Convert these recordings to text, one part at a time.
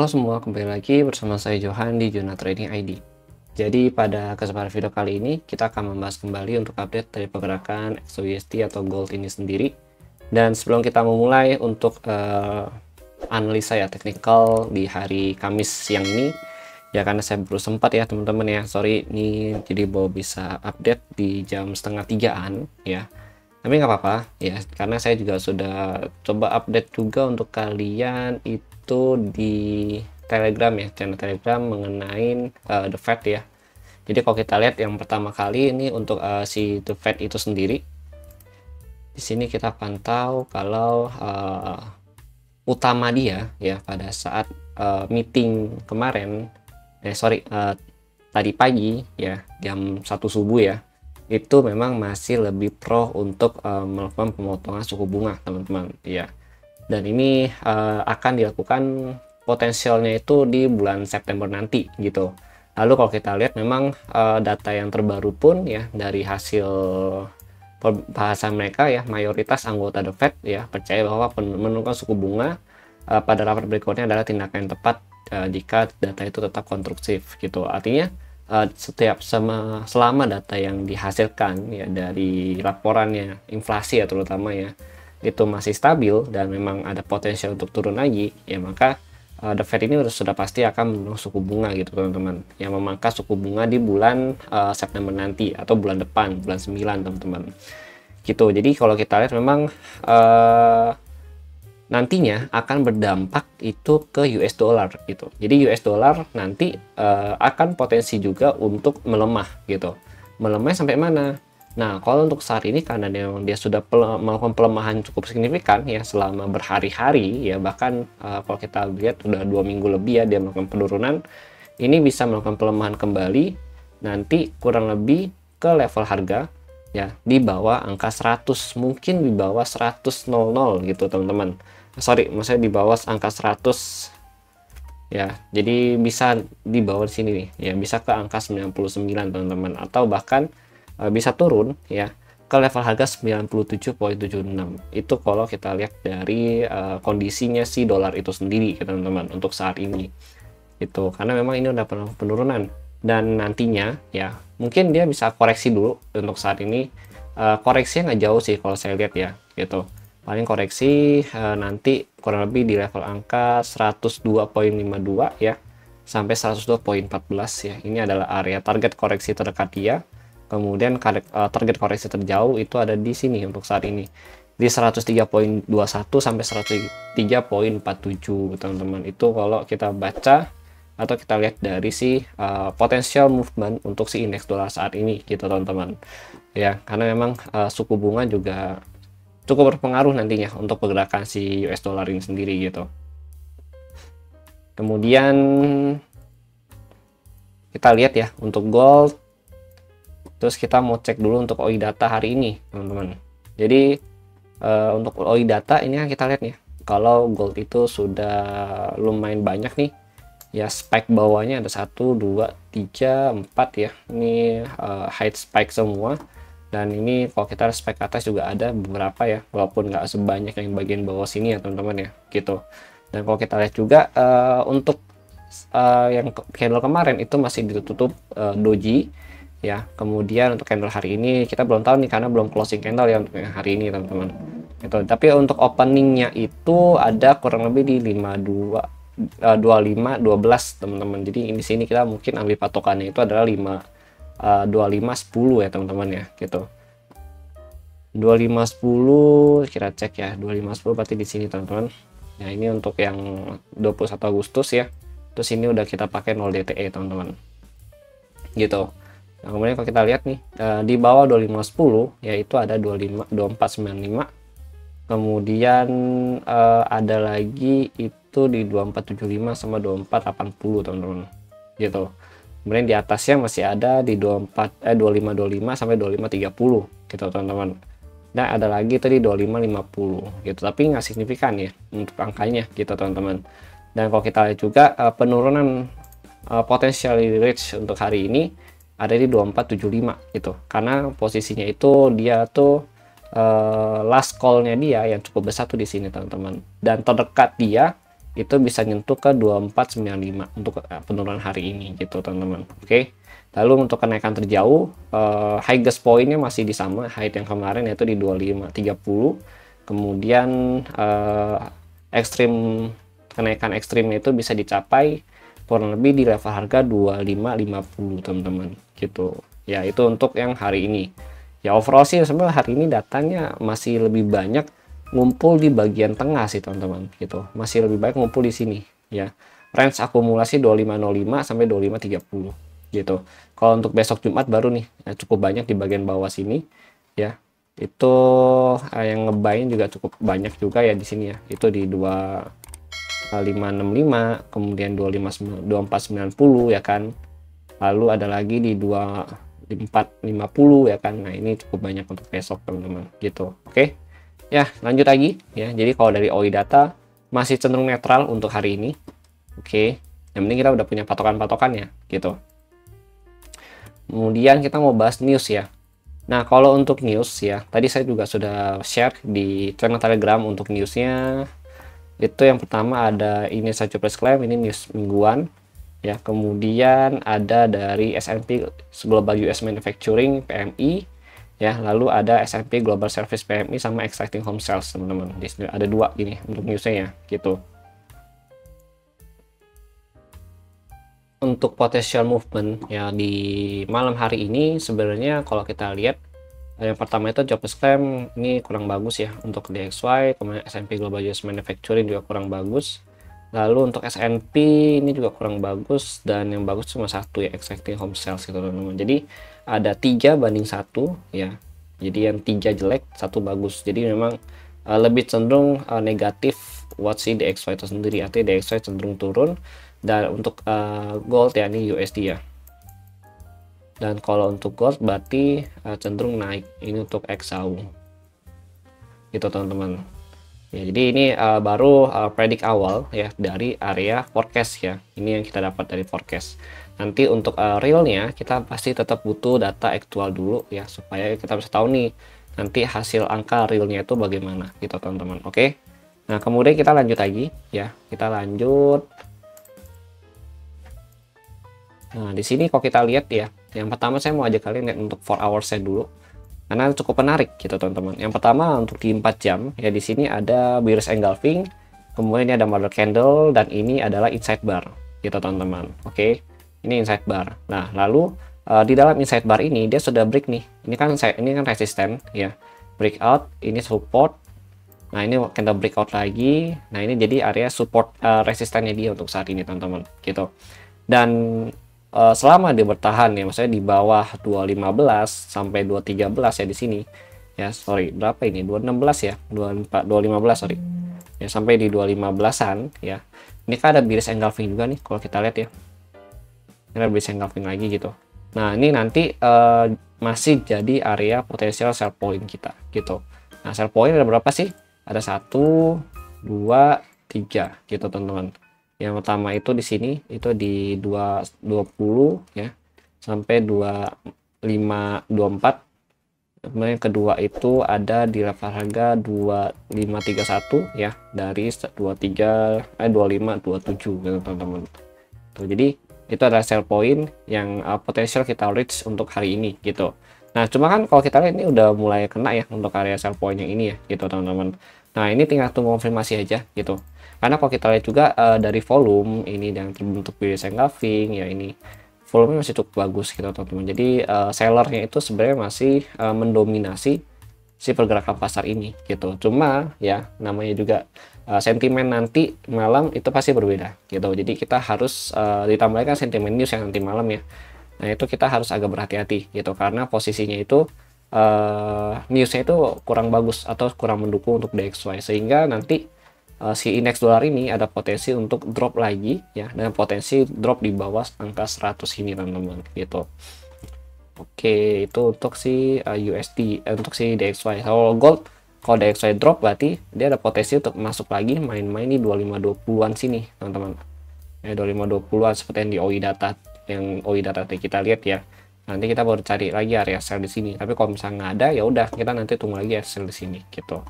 semua, kembali lagi bersama saya Johan di Juna Trading ID. Jadi pada kesempatan video kali ini kita akan membahas kembali untuk update dari pergerakan XAUSD atau gold ini sendiri. Dan sebelum kita memulai untuk analisa ya technical di hari Kamis siang ini, ya karena saya baru sempat ya teman-teman ya, sorry ini jadi baru bisa update di jam setengah 3-an ya. Tapi nggak apa-apa ya, karena saya juga sudah coba update juga untuk kalian itu di Telegram ya, channel Telegram mengenai The Fed ya. Jadi kalau kita lihat yang pertama kali ini untuk si The Fed itu sendiri, di sini kita pantau kalau utama dia ya pada saat meeting kemarin, tadi pagi ya jam 1 subuh ya, itu memang masih lebih pro untuk melakukan pemotongan suku bunga teman-teman ya. Dan ini akan dilakukan potensialnya itu di bulan September nanti gitu. Lalu kalau kita lihat memang data yang terbaru pun ya dari hasil pembahasan mereka ya, mayoritas anggota The Fed ya percaya bahwa menurunkan suku bunga pada rapat berikutnya adalah tindakan yang tepat jika data itu tetap konstruktif gitu. Artinya selama data yang dihasilkan ya dari laporannya inflasi ya terutama ya itu masih stabil dan memang ada potensial untuk turun lagi ya, maka The Fed ini sudah pasti akan menurunkan suku bunga gitu teman-teman, yang memangkas suku bunga di bulan September nanti atau bulan depan, bulan 9 teman-teman gitu. Jadi kalau kita lihat memang nantinya akan berdampak itu ke US dollar gitu. Jadi US dollar nanti akan potensi juga untuk melemah gitu. Melemah sampai mana? Nah, kalau untuk saat ini karena dia sudah melakukan pelemahan cukup signifikan ya selama berhari-hari ya, bahkan kalau kita lihat udah 2 minggu lebih ya dia melakukan penurunan, ini bisa melakukan pelemahan kembali nanti kurang lebih ke level harga ya di bawah angka 100, mungkin di bawah 100.00 gitu teman-teman. Sorry, maksudnya di bawah angka 100 ya. Jadi bisa di bawah sini nih ya, bisa ke angka 99 teman-teman, atau bahkan bisa turun ya ke level harga 97.76. Itu kalau kita lihat dari kondisinya si dolar itu sendiri teman-teman untuk saat ini itu, karena memang ini udah penurunan dan nantinya ya mungkin dia bisa koreksi dulu. Untuk saat ini koreksinya nggak jauh sih kalau saya lihat ya gitu, paling koreksi nanti kurang lebih di level angka 102.52 ya sampai 102.14 ya. Ini adalah area target koreksi terdekat dia. Kemudian target koreksi terjauh itu ada di sini untuk saat ini di 103.21 sampai 103.47 teman-teman. Itu kalau kita baca atau kita lihat dari si potensial movement untuk si indeks dolar saat ini gitu teman-teman ya, karena memang suku bunga juga cukup berpengaruh nantinya untuk pergerakan si US dollar ini sendiri gitu. Kemudian kita lihat ya untuk gold. Terus kita mau cek dulu untuk OI data hari ini teman-teman. Jadi untuk OI data ini kan kita lihat nih, kalau gold itu sudah lumayan banyak nih ya, spike bawahnya ada 1, 2, 3, 4 ya. Ini high spike semua. Dan ini kalau kita spike atas juga ada beberapa ya, walaupun nggak sebanyak yang bagian bawah sini ya teman-teman ya gitu. Dan kalau kita lihat juga untuk yang candle kemarin itu masih ditutup doji ya. Kemudian untuk candle hari ini kita belum tahu nih karena belum closing candle ya untuk hari ini teman-teman gitu. Tapi untuk openingnya itu ada kurang lebih di 25 12 teman-teman. Jadi di sini kita mungkin ambil patokannya itu adalah 25 10 ya teman-teman ya gitu. 25 10 kita cek ya, 25 10 berarti di sini teman-teman. Ya ini untuk yang 21 Agustus ya. Terus ini udah kita pakai 0 DTE teman-teman gitu. Nah, kemudian kalau kita lihat nih di bawah 2510 yaitu ada 2495. Kemudian ada lagi itu di 2475 sama 2480 teman-teman gitu. Kemudian di atasnya masih ada di 2525 sampai 2530 gitu teman-teman. Dan ada lagi tadi 2550 gitu, tapi nggak signifikan ya untuk angkanya gitu teman-teman. Dan kalau kita lihat juga penurunan potensial reach untuk hari ini ada di 2475 gitu, karena posisinya itu dia tuh last call-nya dia yang cukup besar tuh di sini teman-teman, dan terdekat dia itu bisa nyentuh ke 2495 untuk penurunan hari ini gitu teman-teman. Oke. Lalu untuk kenaikan terjauh, highest pointnya masih di sama height yang kemarin, yaitu di 2530. Kemudian ekstrim, kenaikan ekstrimnya itu bisa dicapai kurang lebih di level harga 2550 teman-teman gitu ya. Itu untuk yang hari ini ya. Overall sih sebenarnya hari ini datanya masih lebih banyak ngumpul di bagian tengah sih teman-teman gitu, masih lebih baik ngumpul di sini ya. Range akumulasi 2505 sampai 2530 gitu. Kalau untuk besok Jumat baru nih cukup banyak di bagian bawah sini ya. Itu yang ngebuy juga cukup banyak juga ya di sini ya. Itu di 2565, kemudian 2490 ya kan. Lalu ada lagi di 2450 ya kan. Nah, ini cukup banyak untuk besok teman-teman gitu. Oke. Ya, lanjut lagi ya. Jadi kalau dari OI data masih cenderung netral untuk hari ini. Oke. Yang penting kita udah punya patokan-patokannya gitu. Kemudian kita mau bahas news ya. Nah, kalau untuk news ya, tadi saya juga sudah share di channel Telegram untuk newsnya. Itu yang pertama ada ini saja press claim, ini news mingguan ya. Kemudian ada dari S&P Global US Manufacturing PMI ya. Lalu ada S&P Global Service PMI sama Exciting Home Sales teman-teman. Di sini ada dua ini untuk newsnya ya gitu. Untuk potential movement ya di malam hari ini sebenarnya kalau kita lihat, yang pertama itu jobless claim ini kurang bagus ya untuk DXY, kemudian S&P Global US Manufacturing juga kurang bagus. Lalu untuk S&P ini juga kurang bagus, dan yang bagus cuma satu ya, Exciting Home Sales gitu teman-teman. Jadi ada 3-1 ya. Jadi yang 3 jelek, 1 bagus. Jadi memang lebih cenderung negatif watch si DXY itu sendiri, artinya DXY cenderung turun. Dan untuk gold ya, ini USD ya. Dan kalau untuk gold berarti cenderung naik, ini untuk XAU gitu teman-teman ya. Jadi ini baru predik awal ya dari area forecast ya. Ini yang kita dapat dari forecast. Nanti untuk realnya kita pasti tetap butuh data aktual dulu ya, supaya kita bisa tahu nih nanti hasil angka realnya itu bagaimana gitu teman-teman. Oke. Nah, kemudian kita lanjut lagi ya. Kita lanjut. Nah, di sini kalau kita lihat ya, yang pertama saya mau ajak kalian lihat untuk 4 hours saya dulu, karena cukup menarik gitu teman-teman. Yang pertama untuk di 4 jam ya, di sini ada bearish engulfing, kemudian ini ada mother candle, dan ini adalah inside bar gitu teman-teman. Oke, ini inside bar. Nah, lalu di dalam inside bar ini dia sudah break nih. Ini kan resisten ya, breakout, ini support. Nah, ini candle breakout lagi. Nah, ini jadi area support resistannya dia untuk saat ini teman-teman gitu. Dan selama dia bertahan ya, maksudnya di bawah 215 sampai 213 ya di sini ya, sorry berapa ini, 216 ya, 215 sorry ya, sampai di 215an ya. Ini kan ada bearish engulfing juga nih kalau kita lihat ya, ini ada bearish engulfing lagi gitu. Nah, ini nanti masih jadi area potensial sell point kita gitu. Nah, sell point ada berapa sih? Ada 1, 2, 3 gitu teman-teman. Yang pertama itu di sini itu di 220 ya sampai 2524. Kemudian kedua itu ada di level harga 2531 ya, dari 2527 gitu teman-teman. Tuh, jadi itu adalah sell point yang potensial kita reach untuk hari ini gitu. Nah, cuma kan kalau kita lihat ini udah mulai kena ya untuk area sell point yang ini ya gitu teman-teman. Nah, ini tinggal tunggu konfirmasi aja gitu. Karena kalau kita lihat juga dari volume ini yang terbentuk bearish engulfing ya, ini volume masih cukup bagus gitu teman-teman. Jadi sellernya itu sebenarnya masih mendominasi si pergerakan pasar ini gitu. Cuma ya namanya juga sentimen nanti malam itu pasti berbeda gitu. Jadi kita harus ditambahkan sentimen news yang nanti malam ya. Nah, itu kita harus agak berhati-hati gitu, karena posisinya itu newsnya itu kurang bagus atau kurang mendukung untuk DXY, sehingga nanti si indeks dolar ini ada potensi untuk drop lagi ya, dan potensi drop di bawah angka 100 ini teman-teman gitu. Oke, itu untuk si USD, untuk si DXY. Kalau gold, kalau DXY drop berarti dia ada potensi untuk masuk lagi main-main di 2520-an sini teman-teman ya, 2520-an seperti yang di OI data, yang OI data kita lihat ya. Nanti kita baru cari lagi area sell di sini. Tapi kalau misalnya nggak ada, ya udah kita nanti tunggu lagi ya sell di sini gitu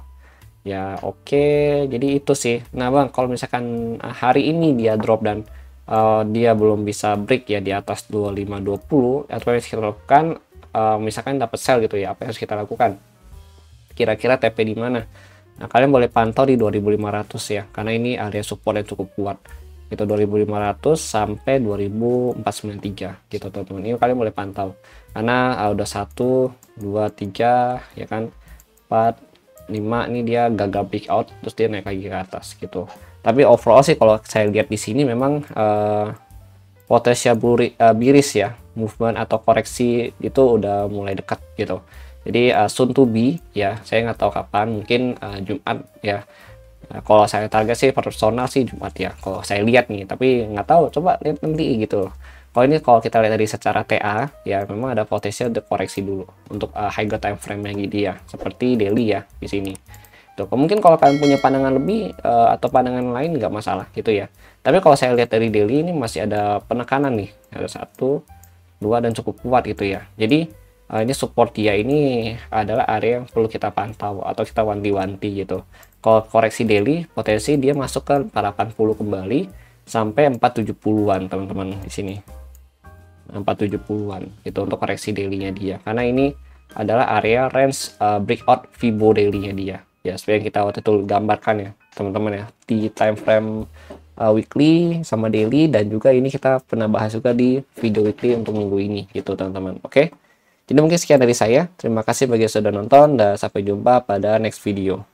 Ya oke, jadi itu sih. Nah bang, kalau misalkan hari ini dia drop dan dia belum bisa break ya di atas 2520, apa yang harus kita lakukan? Misalkan dapat sell gitu ya, apa yang harus kita lakukan? Kira-kira TP di mana? Nah, kalian boleh pantau di 2500 ya, karena ini area support yang cukup kuat. Itu 2500 sampai 2493 gitu teman-teman. Ini kalian boleh pantau. Karena udah 1 2 3 ya kan. 4 5 ini dia gagal break out terus dia naik lagi ke atas gitu. Tapi overall sih kalau saya lihat di sini memang potensial biris ya, movement atau koreksi itu udah mulai dekat gitu. Jadi soon to be ya, saya nggak tahu kapan, mungkin Jumat ya. Nah, kalau saya target sih personal sih Jumat ya, kalau saya lihat nih, tapi nggak tahu, coba lihat nanti gitu. Kalau ini kalau kita lihat dari secara TA ya, memang ada potensi untuk koreksi dulu untuk higher time frame yang dia seperti daily ya di sini. Tuh, mungkin kalau kalian punya pandangan lebih atau pandangan lain nggak masalah gitu ya. Tapi kalau saya lihat dari daily ini masih ada penekanan nih, ada 1 2 dan cukup kuat gitu ya. Jadi ini support dia ini adalah area yang perlu kita pantau atau kita wanti-wanti gitu. Kalau koreksi daily, potensi dia masuk ke 480 kembali sampai 470-an teman-teman di sini. 470-an itu untuk koreksi daily-nya dia. Karena ini adalah area range breakout Fibo daily-nya dia. Ya, seperti yang kita waktu itu gambarkan ya, teman-teman ya, di time frame weekly sama daily, dan juga ini kita pernah bahas juga di video weekly untuk minggu ini gitu teman-teman. Oke. Jadi mungkin sekian dari saya. Terima kasih bagi yang sudah nonton dan sampai jumpa pada next video.